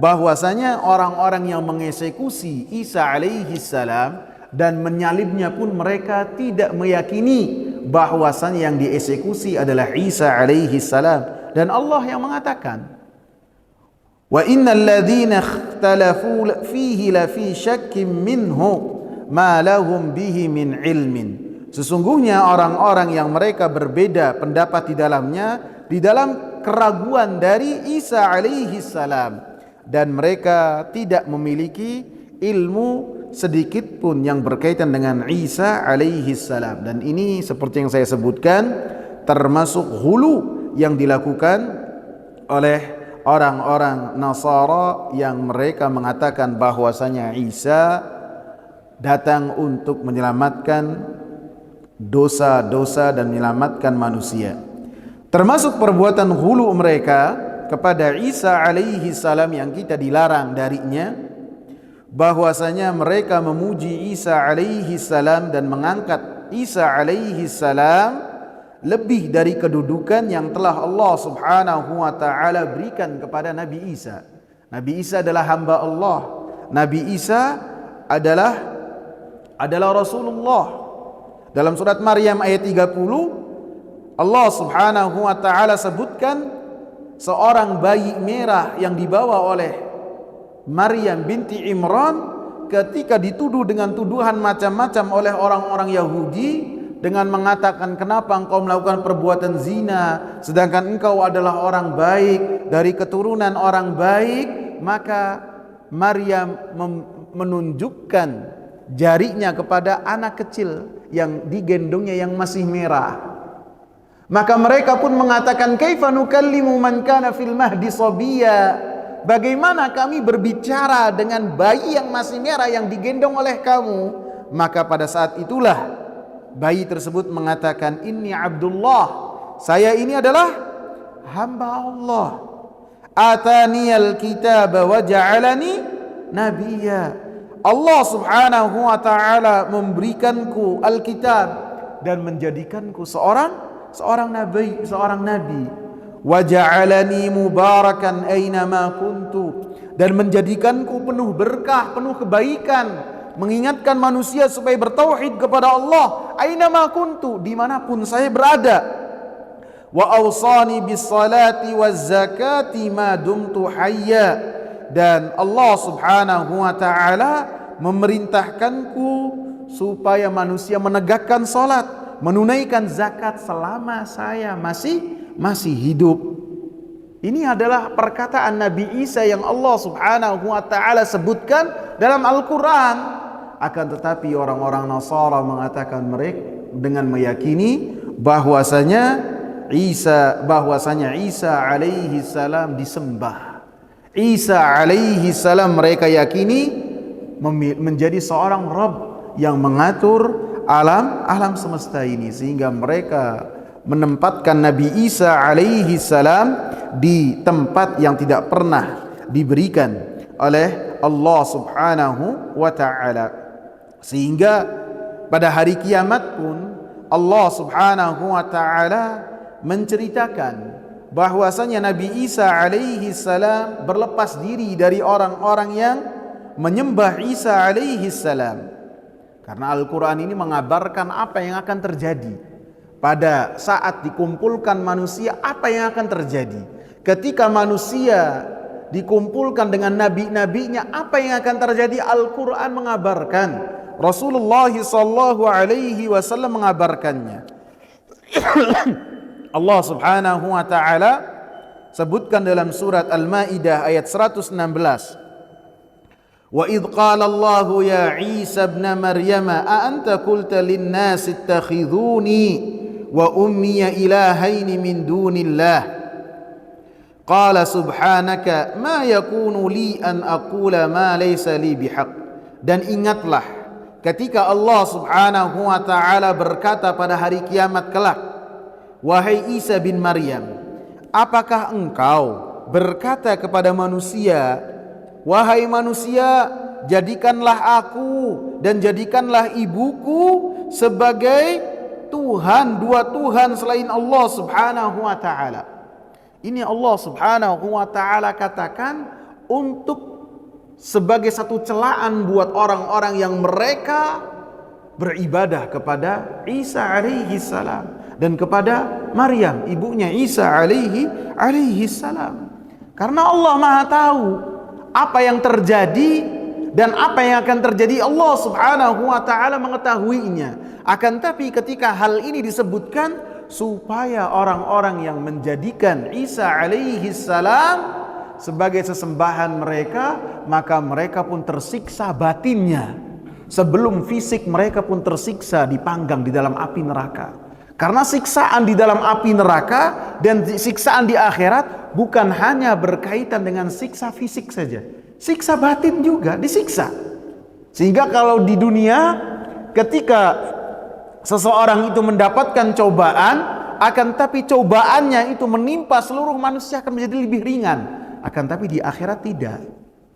bahwasanya orang-orang yang mengeksekusi Isa alaihi salam dan menyalibnya pun mereka tidak meyakini bahwasanya yang dieksekusi adalah Isa alaihi salam. Dan Allah yang mengatakan, wa innal ladzina ikhtalafu fihi la fi syakkim minhu ma lahum bihi min ilmin. Sesungguhnya orang-orang yang mereka berbeda pendapat di dalam keraguan dari Isa alaihi salam dan mereka tidak memiliki ilmu sedikit pun yang berkaitan dengan Isa alaihi salam. Dan ini seperti yang saya sebutkan termasuk hulu yang dilakukan oleh orang-orang Nasara yang mereka mengatakan bahwasanya Isa datang untuk menyelamatkan dosa-dosa dan menyelamatkan manusia. Termasuk perbuatan hulu mereka kepada Isa alaihi salam yang kita dilarang darinya, bahwasanya mereka memuji Isa alaihi salam dan mengangkat Isa alaihi salam lebih dari kedudukan yang telah Allah Subhanahu wa taala berikan kepada Nabi Isa. Nabi Isa adalah hamba Allah. Nabi Isa adalah Rasulullah. Dalam surat Maryam ayat 30 Allah Subhanahu wa taala sebutkan seorang bayi merah yang dibawa oleh Maryam binti Imran ketika dituduh dengan tuduhan macam-macam oleh orang-orang Yahudi dengan mengatakan, kenapa engkau melakukan perbuatan zina sedangkan engkau adalah orang baik dari keturunan orang baik. Maka Maryam menunjukkan jarinya kepada anak kecil yang digendongnya yang masih merah. Maka mereka pun mengatakan, kaifa nukallimu man kana fil mahdi sabiyya. Bagaimana kami berbicara dengan bayi yang masih merah yang digendong oleh kamu? Maka pada saat itulah bayi tersebut mengatakan, inni Abdullah, Saya ini adalah hamba Allah. Ataniyal kitaba wa ja'alani nabiyya. Allah Subhanahu wa taala memberikanku Alkitab dan menjadikanku seorang nabi. Wa ja'alani mubarakan aina ma kuntu, dan menjadikanku penuh berkah, penuh kebaikan, mengingatkan manusia supaya bertauhid kepada Allah aina ma kuntu, dimanapun saya berada. Wa awsani bis salati waz zakati ma dumtu hayya, dan Allah Subhanahu wa taala memerintahkanku supaya manusia menegakkan salat, menunaikan zakat selama saya masih hidup. Ini adalah perkataan Nabi Isa yang Allah Subhanahu wa taala sebutkan dalam Al-Qur'an. Akan tetapi orang-orang Nasara mengatakan mereka dengan meyakini bahwasanya Isa alaihi salam disembah. Isa alaihi salam mereka yakini menjadi seorang Rabb yang mengatur alam semesta ini, sehingga mereka menempatkan Nabi Isa alaihi salam di tempat yang tidak pernah diberikan oleh Allah Subhanahu wa taala. Sehingga pada hari kiamat pun Allah Subhanahu wa taala menceritakan bahwasanya Nabi Isa alaihi salam berlepas diri dari orang-orang yang menyembah Isa alaihi salam. Karena Al-Quran ini mengabarkan apa yang akan terjadi pada saat dikumpulkan manusia, apa yang akan terjadi ketika manusia dikumpulkan dengan nabi-nabinya, apa yang akan terjadi. Al-Quran mengabarkan, Rasulullah sallallahu alaihi wasallam mengabarkannya. Allah Subhanahu wa taala sebutkan dalam surat Al-Maidah ayat 116. Wa idh qala Allah ya Isa ibn Maryam a anta qulta lin-nas ittakhidhuni wa ummi ilahaini min dunillah qala subhanaka ma yakunu li an aqula ma laysa li bihaq. Dan ingatlah ketika Allah Subhanahu wa taala berkata pada hari kiamat kelak, wahai Isa bin Maryam, apakah engkau berkata kepada manusia, wahai manusia, jadikanlah aku dan jadikanlah ibuku sebagai Tuhan, dua Tuhan selain Allah Subhanahu wa taala. Ini Allah Subhanahu wa taala katakan untuk sebagai satu celaan buat orang-orang yang mereka beribadah kepada Isa alaihi salam dan kepada Maryam ibunya Isa alaihi salam. Karena Allah Maha tahu apa yang terjadi dan apa yang akan terjadi, Allah Subhanahu wa taala mengetahuinya. Akan tapi ketika hal ini disebutkan supaya orang-orang yang menjadikan Isa alaihi salam sebagai sesembahan mereka, maka mereka pun tersiksa batinnya sebelum fisik mereka pun tersiksa dipanggang di dalam api neraka. Karena siksaan di dalam api neraka dan siksaan di akhirat bukan hanya berkaitan dengan siksa fisik saja, siksa batin juga disiksa. Sehingga kalau di dunia ketika seseorang itu mendapatkan cobaan, akan tapi cobaannya itu menimpa seluruh manusia akan menjadi lebih ringan. Akan tapi di akhirat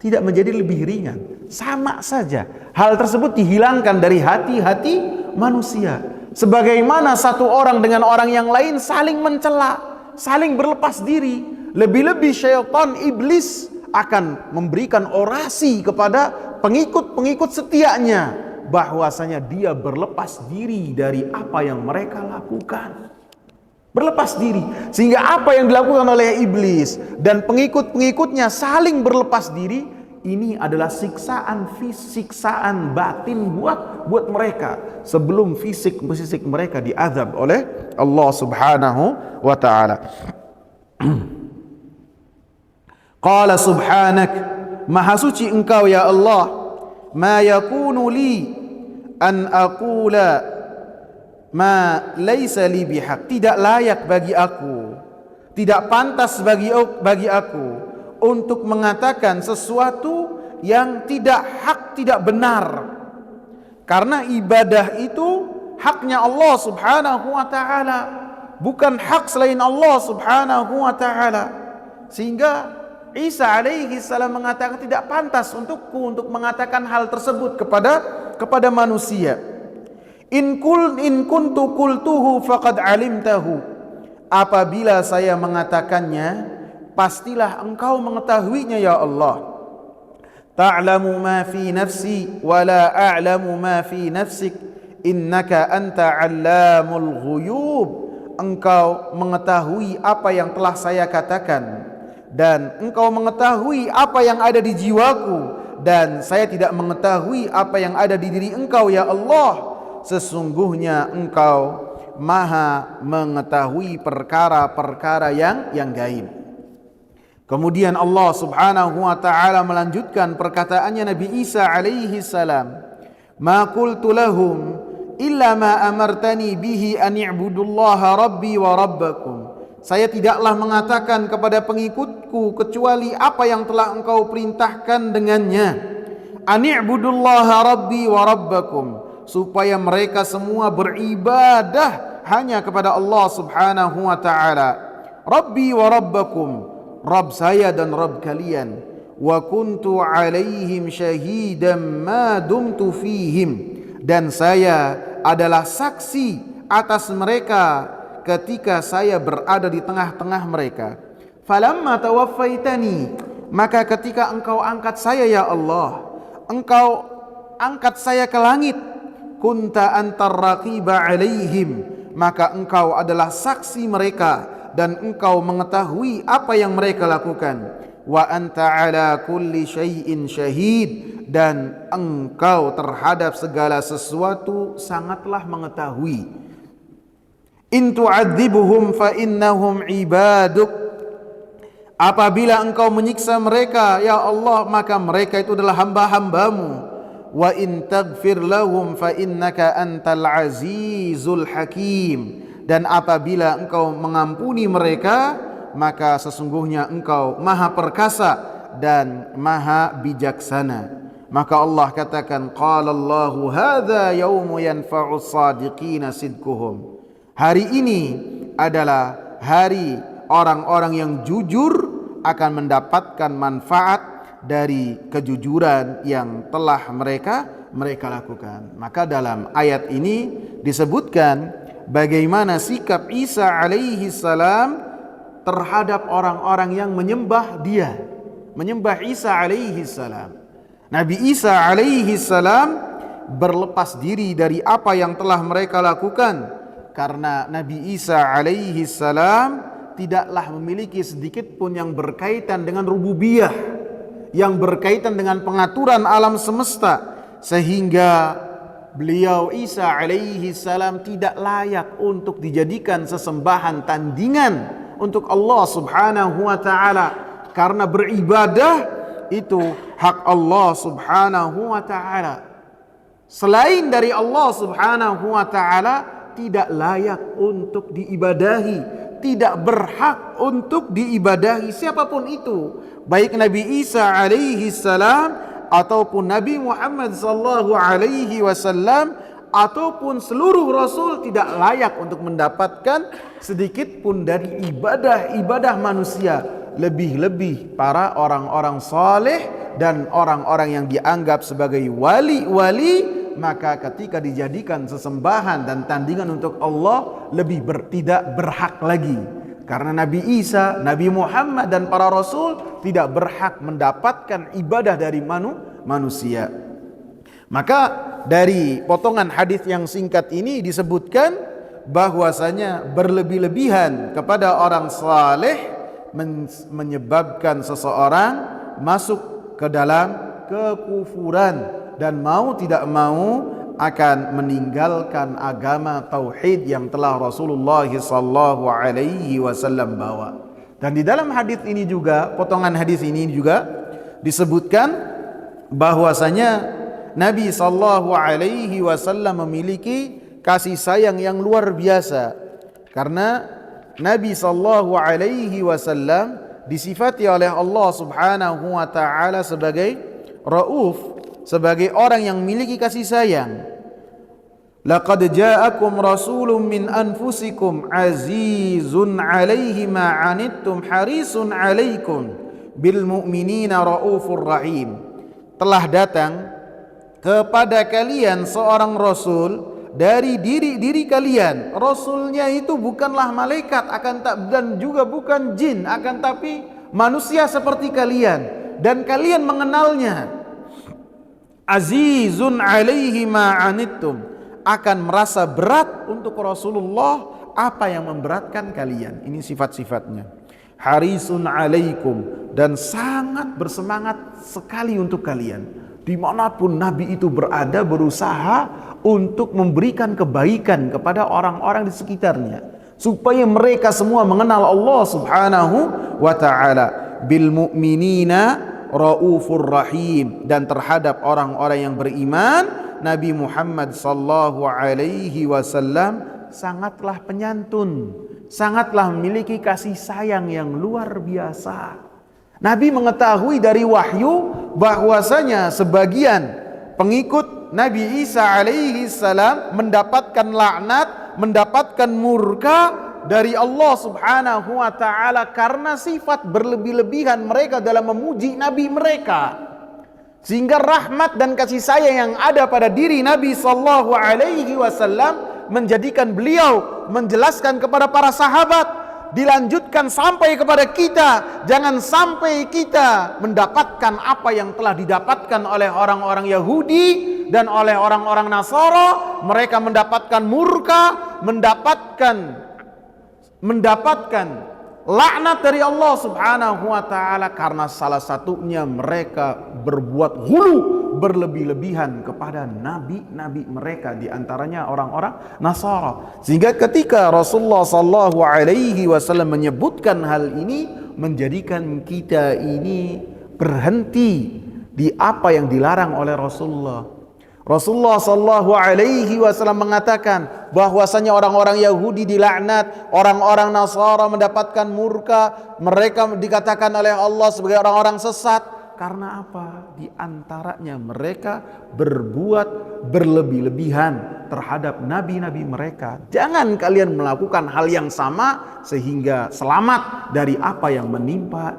tidak menjadi lebih ringan, sama saja. Hal tersebut dihilangkan dari hati-hati manusia. Sebagaimana satu orang dengan orang yang lain saling mencela, saling berlepas diri. Lebih-lebih syaitan iblis akan memberikan orasi kepada pengikut-pengikut setianya bahwasanya dia berlepas diri dari apa yang mereka lakukan. Berlepas diri, sehingga apa yang dilakukan oleh iblis dan pengikut-pengikutnya saling berlepas diri, ini adalah siksaan batin buat mereka sebelum fisik mereka diazab oleh Allah Subhanahu wa taala. Qala subhanak, maha suci engkau ya Allah, ma yakunu li an aqula ma laisa li bihaq, tidak layak bagi aku, tidak pantas bagi aku untuk mengatakan sesuatu yang tidak hak, tidak benar. Karena ibadah itu haknya Allah Subhanahu wa taala. bukan hak selain Allah subhanahu wa ta'ala. Sehingga Isa alaihi salam mengatakan tidak pantas untukku untuk mengatakan hal tersebut kepada manusia. In kuntu qultuhu faqad alimtahu. Apabila saya mengatakannya, pastilah engkau mengetahuinya ya Allah. Ta'lamu ma fi nafsi wa la a'lamu ma fi nafsik innaka anta 'allamul ghuyub. Engkau mengetahui apa yang telah saya katakan dan engkau mengetahui apa yang ada di jiwaku, dan saya tidak mengetahui apa yang ada di diri engkau ya Allah. Sesungguhnya engkau maha mengetahui perkara-perkara yang gaib. Kemudian Allah subhanahu wa ta'ala melanjutkan perkataannya Nabi Isa alaihi salam, ma qultu lahum illa ma amartani bihi an i'budullaha rabbi wa rabbakum. Saya tidaklah mengatakan kepada pengikutku kecuali apa yang telah engkau perintahkan dengannya. Ani'budullaha rabbi wa rabbakum, supaya mereka semua beribadah hanya kepada Allah subhanahu wa ta'ala. Rabbi wa rabbakum, Rabb saya dan Rabb kalian. Wa kuntu alaihim syahidan ma dumtu fihim, dan saya adalah saksi atas mereka ketika saya berada di tengah-tengah mereka. Falamma tawaffaitani, maka ketika engkau angkat saya ya Allah, engkau angkat saya ke langit, kunta antar raqiba alaihim, maka engkau adalah saksi mereka dan engkau mengetahui apa yang mereka lakukan. Wa anta ala kulli syai'in syahid, dan engkau terhadap segala sesuatu sangatlah mengetahui. In tu'adzibuhum fa innahum ibaduk, apabila engkau menyiksa mereka ya Allah, maka mereka itu adalah hamba-hambamu. Wa in taghfir lahum fa innaka antal azizul hakim, dan apabila engkau mengampuni mereka, maka sesungguhnya engkau maha perkasa dan maha bijaksana. Maka Allah katakan, qala Allahu hadza yaumu yanfa'us shadiqina sidquhum. Hari ini adalah hari orang-orang yang jujur akan mendapatkan manfaat dari kejujuran yang telah mereka lakukan. Maka dalam ayat ini disebutkan bagaimana sikap Isa alaihi salam terhadap orang-orang yang menyembah dia, menyembah Isa alaihi salam. Nabi Isa alaihi salam berlepas diri dari apa yang telah mereka lakukan, karena Nabi Isa alaihi salam tidaklah memiliki sedikit pun yang berkaitan dengan rububiyah, yang berkaitan dengan pengaturan alam semesta, sehingga beliau Isa alaihi salam tidak layak untuk dijadikan sesembahan tandingan untuk Allah subhanahu wa ta'ala, karena beribadah itu hak Allah subhanahu wa ta'ala. Selain dari Allah subhanahu wa ta'ala tidak layak untuk diibadahi, tidak berhak untuk diibadahi siapapun itu, baik Nabi Isa alaihi salam ataupun Nabi Muhammad sallallahu alaihi wasallam ataupun seluruh rasul tidak layak untuk mendapatkan sedikit pun dari ibadah manusia, lebih-lebih para orang-orang saleh dan orang-orang yang dianggap sebagai wali-wali. Maka ketika dijadikan sesembahan dan tandingan untuk Allah, tidak berhak lagi. Karena Nabi Isa, Nabi Muhammad dan para rasul tidak berhak mendapatkan ibadah dari manusia. Maka dari potongan hadis yang singkat ini disebutkan bahwasanya berlebih-lebihan kepada orang saleh menyebabkan seseorang masuk ke dalam kekufuran, dan mau tidak mau akan meninggalkan agama tauhid yang telah Rasulullah sallallahu alaihi wasallam bawa. Dan di dalam hadis ini juga, potongan hadis ini juga disebutkan bahwasanya Nabi sallallahu alaihi wasallam memiliki kasih sayang yang luar biasa, karena Nabi sallallahu alaihi wasallam disifati oleh Allah subhanahu wa ta'ala sebagai Rauf, sebagai orang yang memiliki kasih sayang. Laqad ja'akum rasulun min anfusikum azizun 'alaihi ma 'anittum harisun 'alaikum bil mu'minina raufur rahim. Telah datang kepada kalian seorang rasul dari diri kalian. Rasulnya itu bukanlah malaikat dan juga bukan jin, akan tapi manusia seperti kalian, dan kalian mengenalnya. Azizun 'alaihi ma 'anittum, akan merasa berat untuk Rasulullah apa yang memberatkan kalian. Ini sifat-sifatnya. Harisun 'alaikum, dan sangat bersemangat sekali untuk kalian. Dimanapun Nabi itu berada, berusaha untuk memberikan kebaikan kepada orang-orang di sekitarnya, supaya mereka semua mengenal Allah Subhanahu wa ta'ala. Bil mu'minina raufur rahim, dan terhadap orang-orang yang beriman Nabi Muhammad sallallahu alaihi wasallam sangatlah penyantun, sangatlah memiliki kasih sayang yang luar biasa. Nabi mengetahui dari wahyu bahwasanya sebagian pengikut Nabi Isa alaihi salam mendapatkan laknat, mendapatkan murka dari Allah Subhanahu wa ta'ala karena sifat berlebih-lebihan mereka dalam memuji Nabi mereka. Sehingga rahmat dan kasih sayang yang ada pada diri Nabi sallallahu alaihi wasallam menjadikan beliau menjelaskan kepada para sahabat, dilanjutkan sampai kepada kita, jangan sampai kita mendapatkan apa yang telah didapatkan oleh orang-orang Yahudi dan oleh orang-orang Nasara. Mereka mendapatkan murka, mendapatkan laknat dari Allah Subhanahu wa ta'ala karena salah satunya mereka berbuat hulu, berlebih-lebihan kepada nabi-nabi mereka, di antaranya orang-orang Nasara. Sehingga ketika Rasulullah sallallahu alaihi wasallam menyebutkan hal ini, menjadikan kita ini berhenti di apa yang dilarang oleh Rasulullah. Rasulullah sallallahu alaihi wasallam mengatakan bahwasanya orang-orang Yahudi dilaknat, orang-orang Nasara mendapatkan murka, mereka dikatakan oleh Allah sebagai orang-orang sesat. Karena apa? Di antaranya mereka berbuat berlebih-lebihan terhadap nabi-nabi mereka. Jangan kalian melakukan hal yang sama sehingga selamat dari apa yang menimpa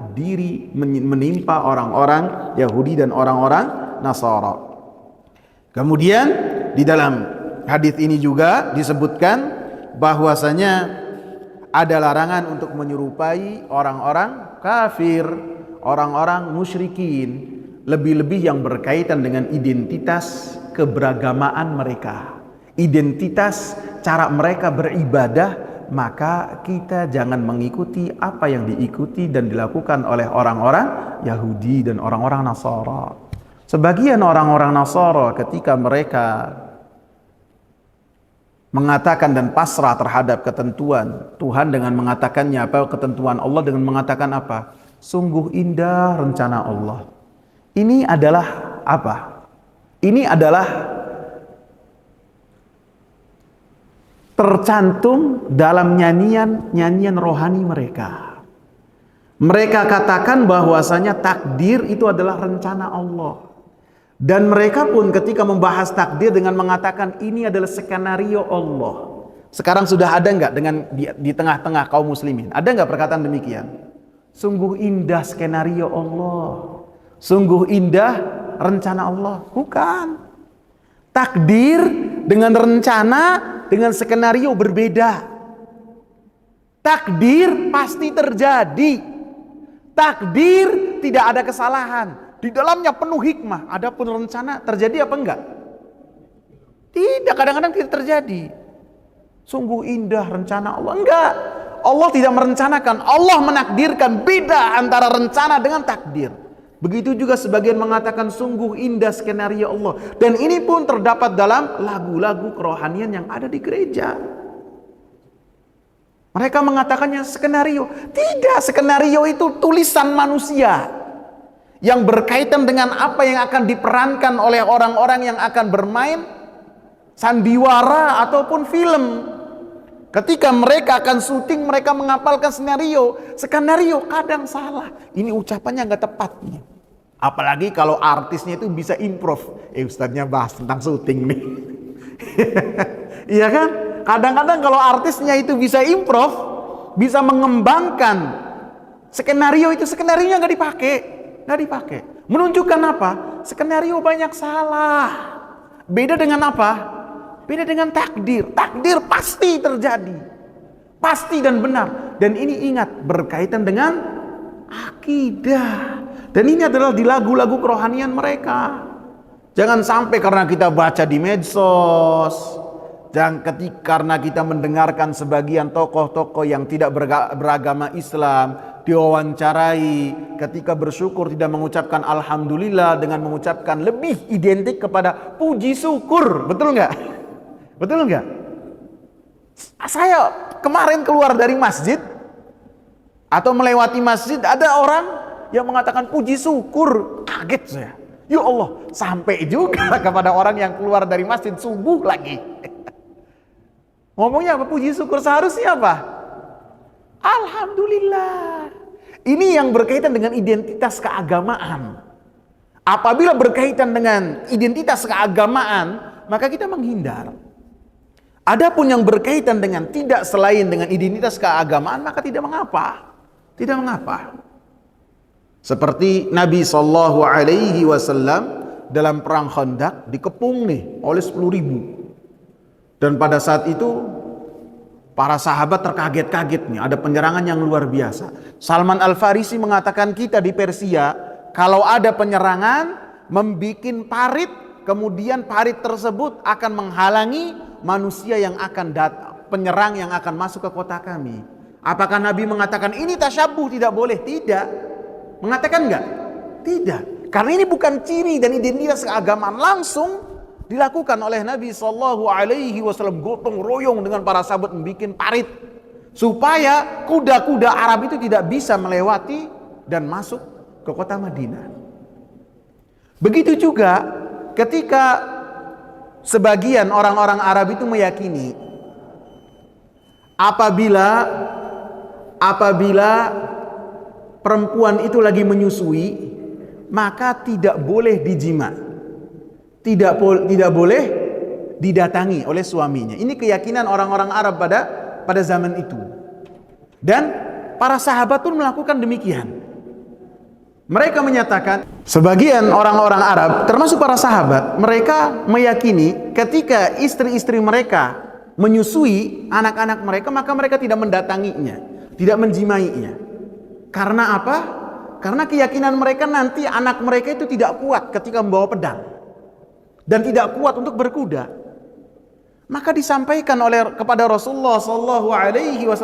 orang-orang Yahudi dan orang-orang Nasara. Kemudian di dalam hadis ini juga disebutkan bahwasanya ada larangan untuk menyerupai orang-orang kafir, orang-orang musyrikin, lebih-lebih yang berkaitan dengan identitas keberagamaan mereka, identitas cara mereka beribadah. Maka kita jangan mengikuti apa yang diikuti dan dilakukan oleh orang-orang Yahudi dan orang-orang Nasara. Sebagian orang-orang Nasara ketika mereka mengatakan dan pasrah terhadap ketentuan Tuhan dengan mengatakannya apa, ketentuan Allah dengan mengatakan apa? Sungguh indah rencana Allah. Ini adalah apa? Ini adalah tercantum dalam nyanyian rohani mereka. Mereka katakan bahwasanya takdir itu adalah rencana Allah. Dan mereka pun ketika membahas takdir dengan mengatakan ini adalah skenario Allah. Sekarang sudah ada enggak di tengah-tengah kaum muslimin? Ada enggak perkataan demikian? Sungguh indah skenario Allah. Sungguh indah rencana Allah. Bukan. Takdir dengan rencana, dengan skenario berbeda. Takdir pasti terjadi. Takdir tidak ada kesalahan. Di dalamnya penuh hikmah. Adapun rencana terjadi apa enggak? Tidak, kadang-kadang tidak terjadi. Sungguh indah rencana Allah. Enggak. Allah tidak merencanakan. Allah menakdirkan. Beda antara rencana dengan takdir. Begitu juga sebagian mengatakan sungguh indah skenario Allah. Dan ini pun terdapat dalam lagu-lagu kerohanian yang ada di gereja. Mereka mengatakannya skenario. Tidak, skenario itu tulisan manusia yang berkaitan dengan apa yang akan diperankan oleh orang-orang yang akan bermain sandiwara ataupun film. Ketika mereka akan syuting, mereka menghafalkan skenario. Skenario kadang salah. Ini ucapannya nggak tepat nih. Apalagi kalau artisnya itu bisa improv. Ustadznya bahas tentang syuting nih. Iya kan? Kadang-kadang kalau artisnya itu bisa improv, bisa mengembangkan skenario itu, skenario nggak dipakai. Menunjukkan apa? Skenario banyak salah. Beda dengan apa? Beda dengan takdir. Takdir pasti terjadi, pasti dan benar. Dan ini ingat, berkaitan dengan akidah. Dan ini adalah di lagu-lagu kerohanian mereka. Jangan sampai karena kita baca di medsos, karena kita mendengarkan sebagian tokoh-tokoh yang tidak beragama Islam diwawancarai, ketika bersyukur tidak mengucapkan alhamdulillah dengan mengucapkan lebih identik kepada puji syukur. Betul nggak? Betul nggak? Saya kemarin keluar dari masjid atau melewati masjid, ada orang yang mengatakan puji syukur. Kaget saya. Ya Allah, sampai juga kepada orang yang keluar dari masjid subuh lagi. Ngomongnya apa? Puji syukur. Seharusnya apa? Alhamdulillah. Ini yang berkaitan dengan identitas keagamaan. Apabila berkaitan dengan identitas keagamaan, maka kita menghindar. Adapun yang berkaitan dengan tidak selain dengan identitas keagamaan, maka tidak mengapa. Tidak mengapa. Seperti Nabi SAW dalam perang Khandaq dikepung nih oleh 10.000. Dan pada saat itu para sahabat terkaget-kaget nih, ada penyerangan yang luar biasa. Salman Al-Farisi mengatakan, kita di Persia kalau ada penyerangan membikin parit, kemudian parit tersebut akan menghalangi manusia yang akan penyerang yang akan masuk ke kota kami. Apakah Nabi mengatakan ini tasyabuh, tidak boleh? Tidak. Mengatakan enggak? Tidak. Karena ini bukan ciri dan identitas keagamaan. Langsung dilakukan oleh Nabi SAW, gotong royong dengan para sahabat membuat parit supaya kuda-kuda Arab itu tidak bisa melewati dan masuk ke kota Madinah. Begitu juga ketika sebagian orang-orang Arab itu meyakini apabila perempuan itu lagi menyusui, maka tidak boleh dijima, tidak boleh didatangi oleh suaminya. Ini keyakinan orang-orang Arab pada zaman itu. Dan para sahabat pun melakukan demikian. Mereka menyatakan, sebagian orang-orang Arab, termasuk para sahabat, mereka meyakini ketika istri-istri mereka menyusui anak-anak mereka, maka mereka tidak mendatanginya, tidak menjimainya. Karena apa? Karena keyakinan mereka nanti anak mereka itu tidak kuat ketika membawa pedang dan tidak kuat untuk berkuda. Maka disampaikan kepada Rasulullah SAW,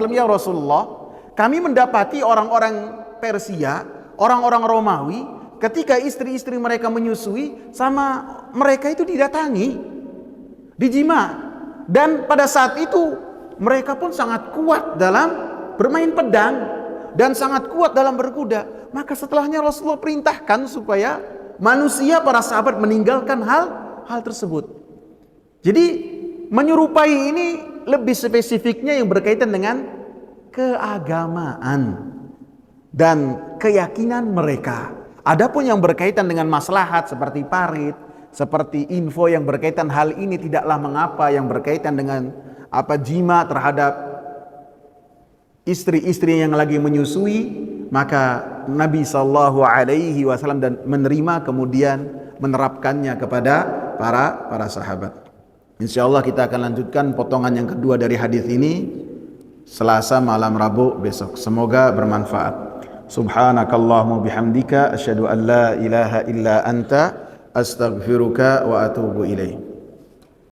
ya Rasulullah, kami mendapati orang-orang Persia, orang-orang Romawi, ketika istri-istri mereka menyusui, sama mereka itu didatangi, dijima. Dan pada saat itu mereka pun sangat kuat dalam bermain pedang dan sangat kuat dalam berkuda. Maka setelahnya Rasulullah perintahkan supaya manusia, para sahabat meninggalkan hal tersebut. Jadi menyerupai ini lebih spesifiknya yang berkaitan dengan keagamaan dan keyakinan mereka. Adapun yang berkaitan dengan maslahat seperti parit, seperti info yang berkaitan hal ini tidaklah mengapa, yang berkaitan dengan jima terhadap istri-istri yang lagi menyusui, maka Nabi SAW dan menerima kemudian menerapkannya kepada para sahabat. Insyaallah kita akan lanjutkan potongan yang kedua dari hadis ini Selasa malam Rabu besok. Semoga bermanfaat. Subhanakallahumma bihamdika asyhadu an la ilaha illa anta astaghfiruka wa atubu ilaik.